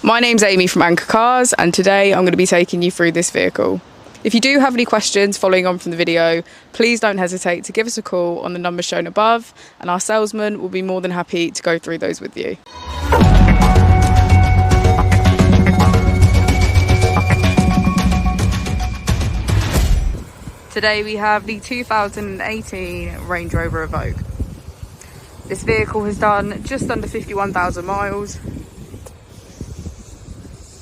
My name's Amy from Anchor Cars, and today I'm going to be taking you through this vehicle. If you do have any questions following on from the video, please don't hesitate to give us a call on the number shown above, and our salesman will be more than happy to go through those with you. Today we have the 2018 Range Rover Evoque. This vehicle has done just under 51,000 miles.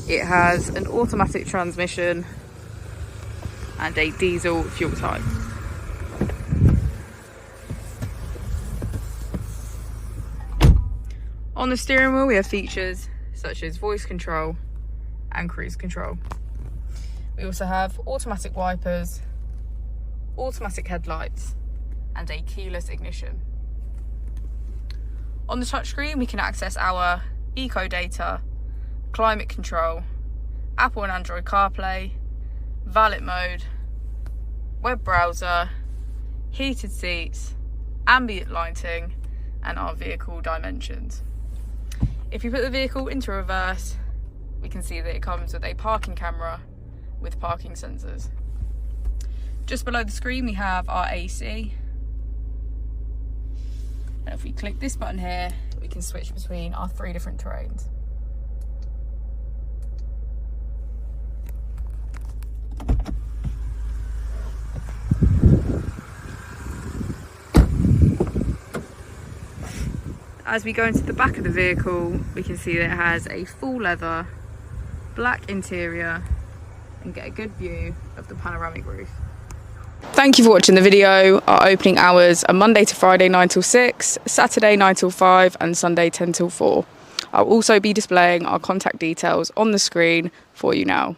It has an automatic transmission and a diesel fuel type. On the steering wheel we have features such as voice control and cruise control. We also have automatic wipers, automatic headlights and a keyless ignition. On the touchscreen we can access our eco data, climate control, Apple and Android CarPlay, valet mode, web browser, heated seats, ambient lighting and our vehicle dimensions. If you put the vehicle into reverse, we can see that it comes with a parking camera with parking sensors. Just below the screen we have our AC, and if we click this button here we can switch between our 3 different terrains. As we go into the back of the vehicle, we can see that it has a full leather, black interior and get a good view of the panoramic roof. Thank you for watching the video. Our opening hours are Monday to Friday 9 till 6, Saturday 9 till 5 and Sunday 10 till 4. I'll also be displaying our contact details on the screen for you now.